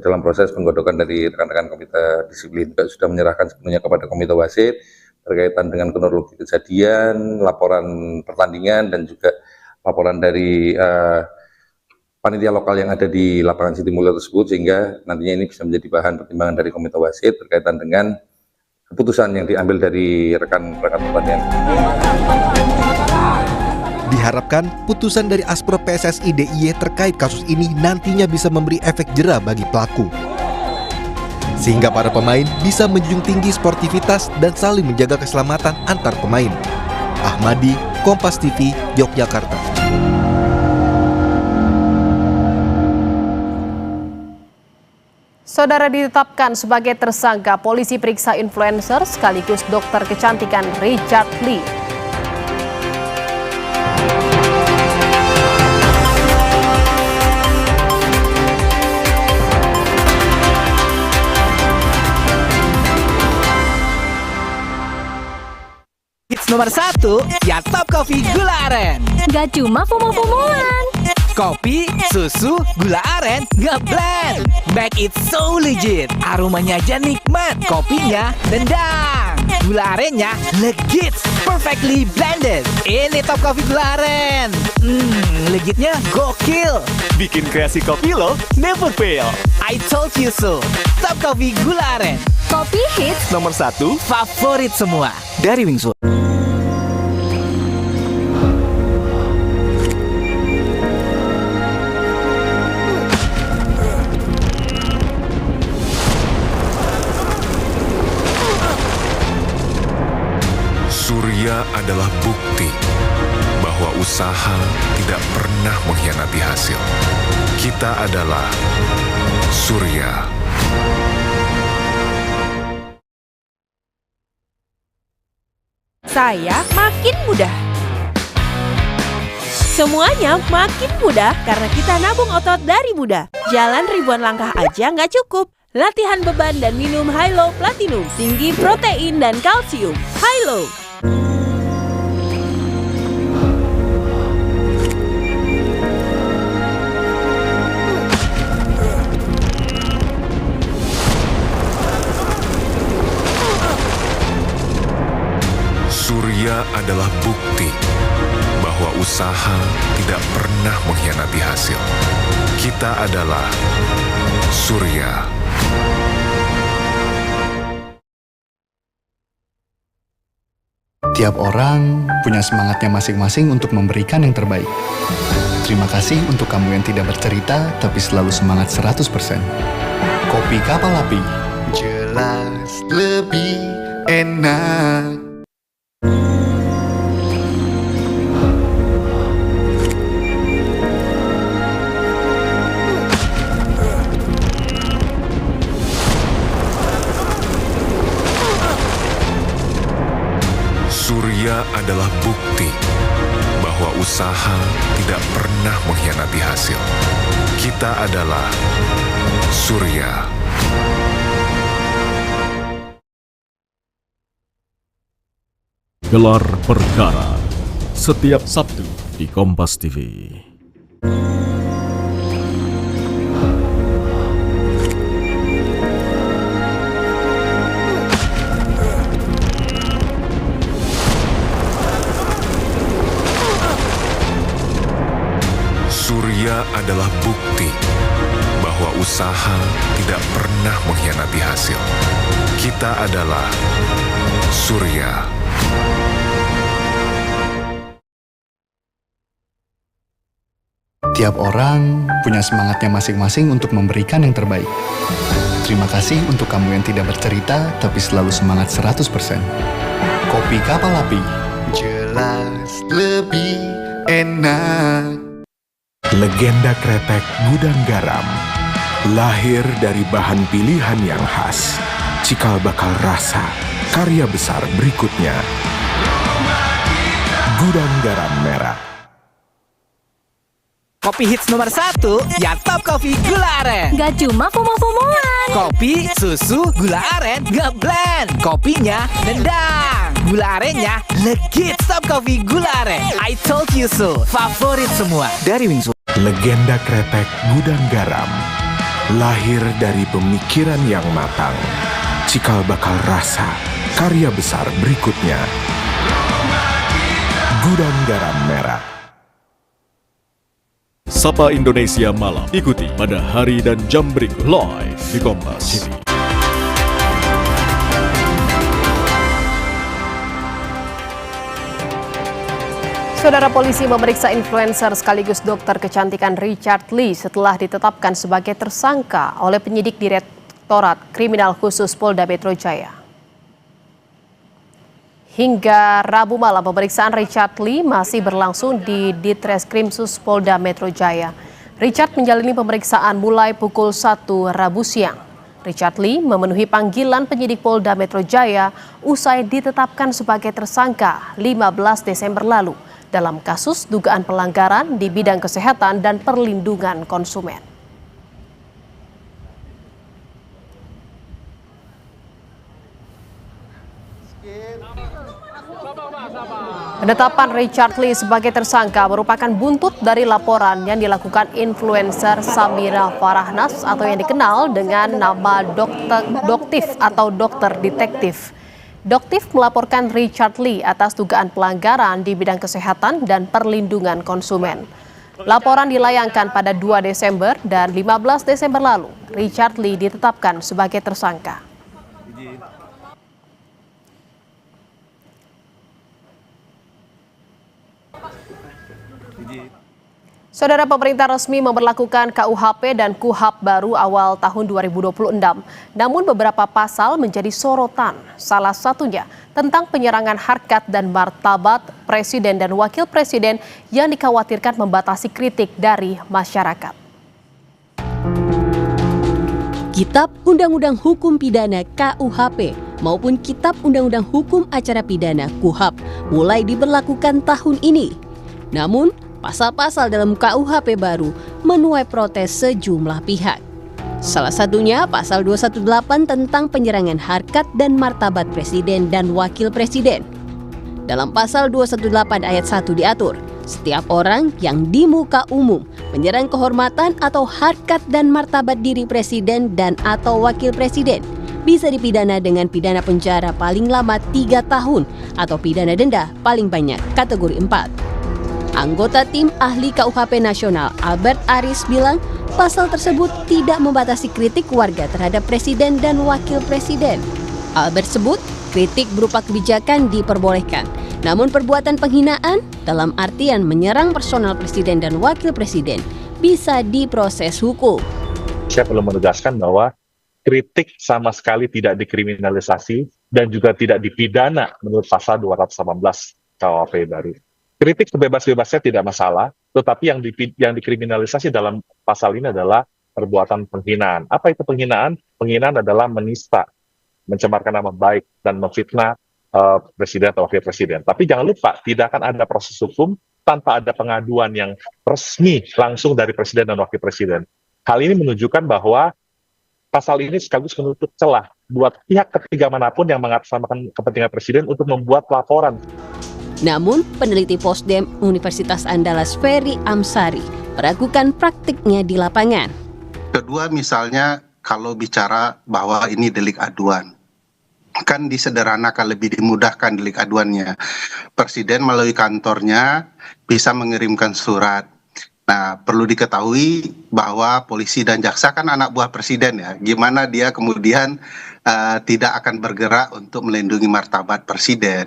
dalam proses penggodokan dari rekan-rekan komite disiplin. Juga sudah menyerahkan sepenuhnya kepada komite wasit berkaitan dengan kronologi kejadian, laporan pertandingan, dan juga laporan dari panitia lokal yang ada di lapangan Siti Mulyo tersebut, sehingga nantinya ini bisa menjadi bahan pertimbangan dari komite wasit berkaitan dengan keputusan yang diambil dari rekan-rekan pertandingan. Diharapkan putusan dari Asprof PSSI DIY terkait kasus ini nantinya bisa memberi efek jera bagi pelaku, sehingga para pemain bisa menjunjung tinggi sportivitas dan saling menjaga keselamatan antar pemain. Ahmadi, Kompas TV, Yogyakarta. Saudara ditetapkan sebagai tersangka, polisi periksa influencer sekaligus dokter kecantikan Richard Lee. Hits nomor 1, ya Top Coffee Gula Aren. Gak cuma FOMO-FOMOan. Kopi, susu, gula aren, ngeblend. Back it's so legit. Aromanya aja nikmat, kopinya dendang. Gula arennya legit, perfectly blended. Ini Top Coffee Gula Aren. Legitnya gokil. Bikin kreasi kopi lo never fail. I told you so. Top Coffee Gula Aren. Kopi hits nomor 1 favorit semua dari Wingsul. Surya adalah bukti bahwa usaha tidak pernah mengkhianati hasil. Kita adalah Surya. Saya makin mudah. Semuanya makin mudah karena kita nabung otot dari muda. Jalan ribuan langkah aja nggak cukup. Latihan beban dan minum Hilo Platinum. Tinggi protein dan kalsium. Hilo. Surya adalah bukti bahwa usaha tidak pernah mengkhianati hasil. Kita adalah Surya. Tiap orang punya semangatnya masing-masing untuk memberikan yang terbaik. Terima kasih untuk kamu yang tidak bercerita, tapi selalu semangat 100%. Kopi Kapal Api. Jelas lebih enak. Surya adalah bukti bahwa usaha tidak pernah mengkhianati hasil. Kita adalah Surya. Gelar Perkara setiap Sabtu di Kompas TV. Surya adalah bukti bahwa usaha tidak pernah mengkhianati hasil. Kita adalah Surya. Tiap orang punya semangatnya masing-masing untuk memberikan yang terbaik. Terima kasih untuk kamu yang tidak bercerita, tapi selalu semangat 100%. Kopi Kapal Api. Jelas lebih enak. Legenda kretek Gudang Garam lahir dari bahan pilihan yang khas. Cikal bakal rasa karya besar berikutnya. Gudang Garam Merah. Kopi hits nomor 1, ya Top Coffee Gula Aren. Gak cuma FOMO-FOMOan. Kopi, susu, gula aren, ngeblend. Kopinya nendang. Gula arennya legit. Top Coffee Gula Aren. I told you so. Favorit semua dari Wingsu. Legenda kretek Gudang Garam lahir dari pemikiran yang matang. Cikal bakal rasa karya besar berikutnya. Gudang Garam Merah. Sapa Indonesia Malam. Ikuti pada hari dan jam berikut live di Kompas TV. Saudara, polisi memeriksa influencer sekaligus dokter kecantikan Richard Lee setelah ditetapkan sebagai tersangka oleh penyidik Direktorat Kriminal Khusus Polda Metro Jaya. Hingga Rabu malam, pemeriksaan Richard Lee masih berlangsung di Ditreskrimsus Polda Metro Jaya. Richard menjalani pemeriksaan mulai pukul 1 Rabu siang. Richard Lee memenuhi panggilan penyidik Polda Metro Jaya usai ditetapkan sebagai tersangka 15 Desember lalu dalam kasus dugaan pelanggaran di bidang kesehatan dan perlindungan konsumen. Penetapan Richard Lee sebagai tersangka merupakan buntut dari laporan yang dilakukan influencer Samira Farahnas atau yang dikenal dengan nama Doktif atau Dokter Detektif. Doktif melaporkan Richard Lee atas dugaan pelanggaran di bidang kesehatan dan perlindungan konsumen. Laporan dilayangkan pada 2 Desember dan 15 Desember lalu. Richard Lee ditetapkan sebagai tersangka. Saudara, pemerintah resmi memberlakukan KUHP dan KUHAP baru awal tahun 2026. Namun beberapa pasal menjadi sorotan, salah satunya tentang penyerangan harkat dan martabat Presiden dan Wakil Presiden yang dikhawatirkan membatasi kritik dari masyarakat. Kitab Undang-Undang Hukum Pidana KUHP maupun Kitab Undang-Undang Hukum Acara Pidana KUHAP mulai diberlakukan tahun ini. Namun, pasal-pasal dalam KUHP baru menuai protes sejumlah pihak. Salah satunya pasal 218 tentang penyerangan harkat dan martabat Presiden dan Wakil Presiden. Dalam pasal 218 ayat 1 diatur, setiap orang yang di muka umum menyerang kehormatan atau harkat dan martabat diri Presiden dan atau Wakil Presiden bisa dipidana dengan pidana penjara paling lama 3 tahun atau pidana denda paling banyak kategori 4. Anggota tim ahli KUHP nasional Albert Aris bilang pasal tersebut tidak membatasi kritik warga terhadap Presiden dan Wakil Presiden. Albert sebut kritik berupa kebijakan diperbolehkan, namun perbuatan penghinaan dalam artian menyerang personal Presiden dan Wakil Presiden bisa diproses hukum. Saya perlu menegaskan bahwa kritik sama sekali tidak dikriminalisasi dan juga tidak dipidana menurut pasal 218 KUHP baru. Kritik sebebas-bebasnya tidak masalah, tetapi yang dikriminalisasi dalam pasal ini adalah perbuatan penghinaan. Apa itu penghinaan? Penghinaan adalah menista, mencemarkan nama baik, dan memfitnah Presiden atau Wakil Presiden. Tapi jangan lupa, tidak akan ada proses hukum tanpa ada pengaduan yang resmi langsung dari Presiden dan Wakil Presiden. Hal ini menunjukkan bahwa pasal ini sekaligus menutup celah buat pihak ketiga manapun yang mengatasnamakan kepentingan presiden untuk membuat laporan. Namun, peneliti Posdem Universitas Andalas Ferry Amsari meragukan praktiknya di lapangan. Kedua, misalnya kalau bicara bahwa ini delik aduan, kan disederhanakan, lebih dimudahkan delik aduannya. Presiden melalui kantornya bisa mengirimkan surat. Nah, perlu diketahui bahwa polisi dan jaksa kan anak buah presiden ya. Gimana dia kemudian tidak akan bergerak untuk melindungi martabat presiden.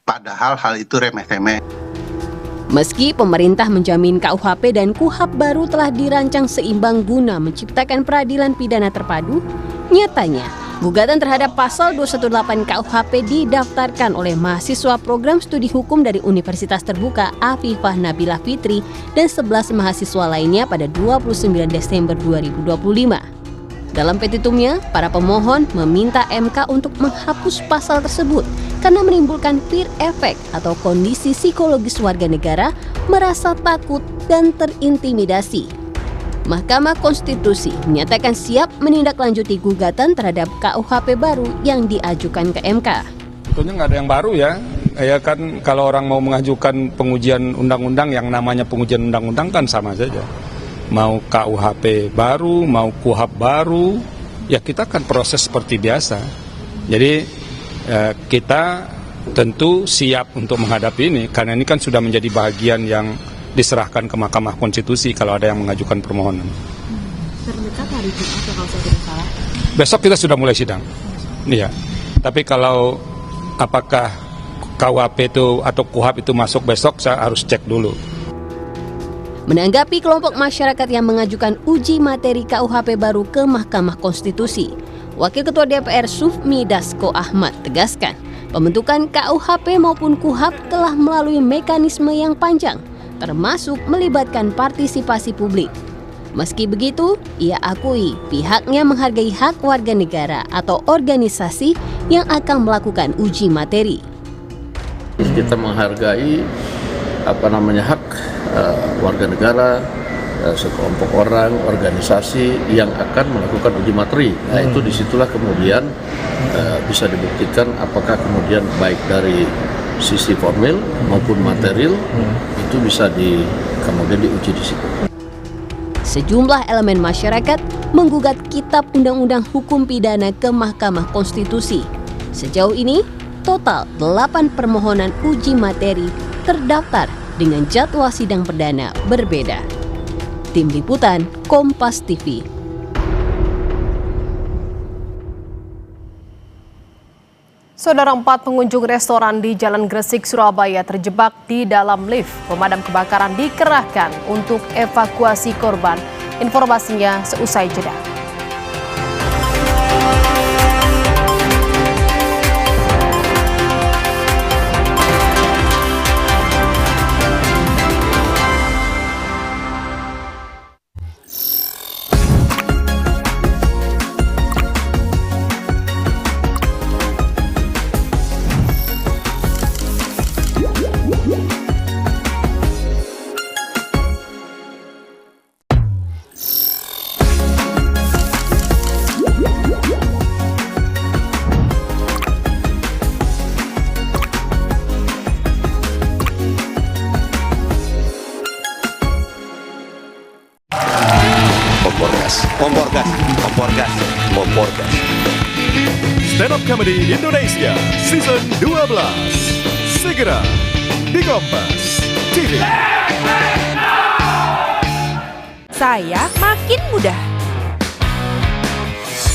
Padahal hal itu remeh-temeh. Meski pemerintah menjamin KUHP dan KUHAP baru telah dirancang seimbang guna menciptakan peradilan pidana terpadu, nyatanya gugatan terhadap pasal 218 KUHP didaftarkan oleh mahasiswa program studi hukum dari Universitas Terbuka Afifah Nabilah Fitri dan 11 mahasiswa lainnya pada 29 Desember 2025. Dalam petitumnya, para pemohon meminta MK untuk menghapus pasal tersebut karena menimbulkan fear effect atau kondisi psikologis warga negara merasa takut dan terintimidasi. Mahkamah Konstitusi menyatakan siap menindaklanjuti gugatan terhadap KUHP baru yang diajukan ke MK. Sebetulnya nggak ada yang baru ya. Ya kan kalau orang mau mengajukan pengujian undang-undang yang namanya pengujian undang-undang kan sama saja. Mau KUHP baru, mau KUHAP baru, ya kita kan proses seperti biasa. Jadi kita tentu siap untuk menghadapi ini, karena ini kan sudah menjadi bagian yang diserahkan ke Mahkamah Konstitusi kalau ada yang mengajukan permohonan. Terdekat hari Jumat ya kalau saya tidak salah? Besok kita sudah mulai sidang. Iya. Tapi kalau apakah KUHP itu atau KUHAP itu masuk besok, saya harus cek dulu. Menanggapi kelompok masyarakat yang mengajukan uji materi KUHP baru ke Mahkamah Konstitusi, Wakil Ketua DPR Sufmi Dasko Ahmad tegaskan, pembentukan KUHP maupun KUHAP telah melalui mekanisme yang panjang, termasuk melibatkan partisipasi publik. Meski begitu, ia akui pihaknya menghargai hak warga negara atau organisasi yang akan melakukan uji materi. Kita menghargai hak warga negara, sekelompok orang, organisasi yang akan melakukan uji materi. Nah itu disitulah kemudian bisa dibuktikan apakah kemudian baik dari sisi formil maupun material itu bisa kemudian diuji di situ. Sejumlah elemen masyarakat menggugat Kitab Undang-Undang Hukum Pidana ke Mahkamah Konstitusi. Sejauh ini, total 8 permohonan uji materi terdaftar dengan jadwal sidang perdana berbeda. Tim Liputan Kompas TV. Saudara, 4 pengunjung restoran di Jalan Gresik, Surabaya terjebak di dalam lift. Pemadam kebakaran dikerahkan untuk evakuasi korban. Informasinya seusai jeda. Komporgas. Stand Up Comedy Indonesia Season 12 segera di Kompas TV. Saya makin mudah.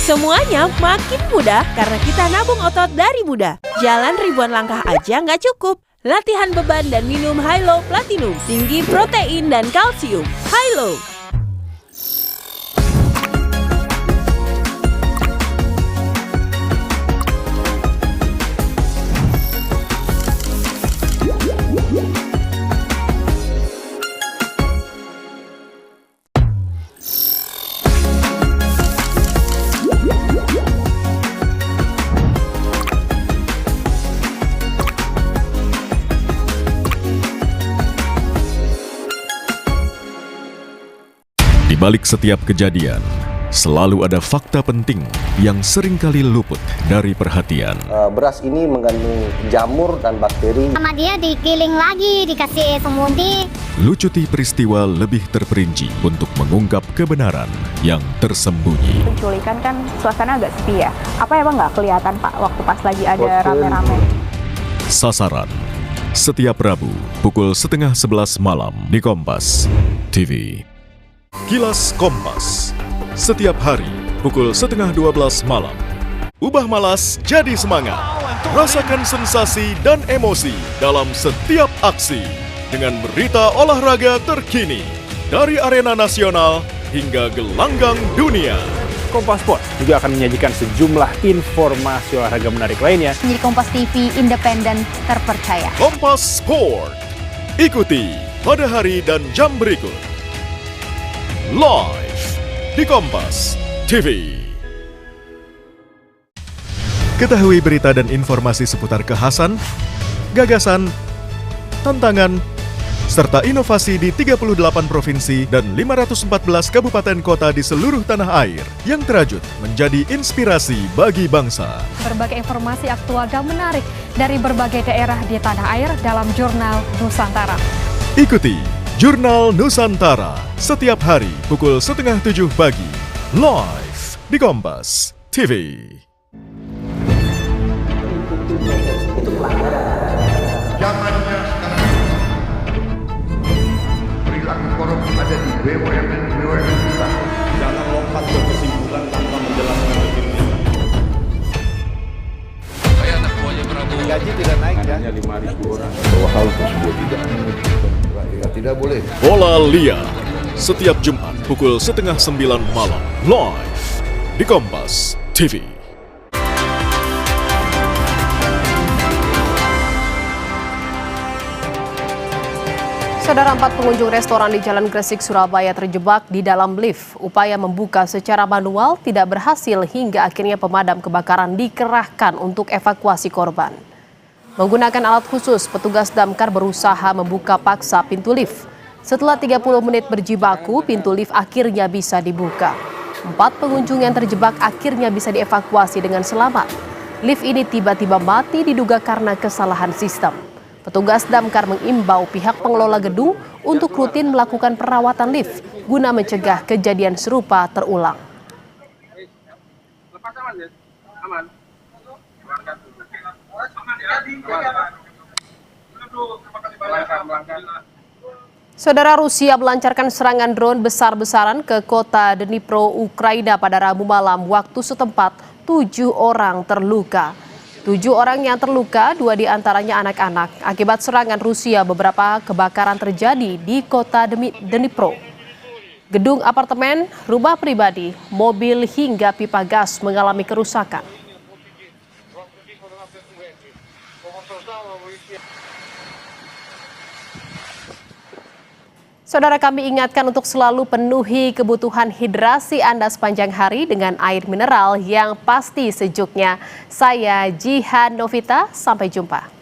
Semuanya makin mudah karena kita nabung otot dari muda. Jalan ribuan langkah aja nggak cukup. Latihan beban dan minum Hilo Platinum. Tinggi protein dan kalsium. Hilo. Di balik setiap kejadian, selalu ada fakta penting yang seringkali luput dari perhatian. Beras ini mengandung jamur dan bakteri. Sama dia digiling lagi, dikasih smoothie. Lucuti peristiwa lebih terperinci untuk mengungkap kebenaran yang tersembunyi. Penculikan kan suasana agak sepi ya. Apa emang nggak kelihatan Pak waktu pas lagi ada rame-rame? Sasaran, setiap Rabu pukul 10:30 malam di Kompas TV. Kilas Kompas, setiap hari pukul 11:30 malam. Ubah malas jadi semangat. Rasakan sensasi dan emosi dalam setiap aksi dengan berita olahraga terkini dari arena nasional hingga gelanggang dunia. Kompas Sport juga akan menyajikan sejumlah informasi olahraga menarik lainnya. Jadi Kompas TV independen terpercaya. Kompas Sport, ikuti pada hari dan jam berikut. Live di Kompas TV. Ketahui berita dan informasi seputar kekhasan, gagasan, tantangan, serta inovasi di 38 provinsi dan 514 kabupaten kota di seluruh tanah air yang terajut menjadi inspirasi bagi bangsa. Berbagai informasi aktual dan menarik dari berbagai daerah di tanah air dalam Jurnal Nusantara. Ikuti Jurnal Nusantara setiap hari pukul 6:30 pagi, live di Kompas TV. Zamannya sekarang perilaku korup ada di BUMN kita. Jangan lompat ke kesimpulan tanpa menjelaskan dirinya. Saya anak buahnya Prabowo. Gaji tidak naik ya. Hanya 5.000 orang. Bahwa hal tersebut tidak boleh. Bola Liar setiap Jumat pukul 8:30 malam, live di Kompas TV. Saudara, 4 pengunjung restoran di Jalan Gresik, Surabaya terjebak di dalam lift. Upaya membuka secara manual tidak berhasil hingga akhirnya pemadam kebakaran dikerahkan untuk evakuasi korban. Menggunakan alat khusus, petugas damkar berusaha membuka paksa pintu lift. Setelah 30 menit berjibaku, pintu lift akhirnya bisa dibuka. 4 pengunjung yang terjebak akhirnya bisa dievakuasi dengan selamat. Lift ini tiba-tiba mati diduga karena kesalahan sistem. Petugas damkar mengimbau pihak pengelola gedung untuk rutin melakukan perawatan lift guna mencegah kejadian serupa terulang. Saudara, Rusia melancarkan serangan drone besar-besaran ke kota Dnipro, Ukraina pada Rabu malam waktu setempat. 7 orang terluka. 7 orang yang terluka, 2 diantaranya anak-anak. Akibat serangan Rusia, beberapa kebakaran terjadi di kota Dnipro. Gedung apartemen, rumah pribadi, mobil hingga pipa gas mengalami kerusakan. Saudara, kami ingatkan untuk selalu penuhi kebutuhan hidrasi Anda sepanjang hari dengan air mineral yang pasti sejuknya. Saya Jihan Novita, sampai jumpa.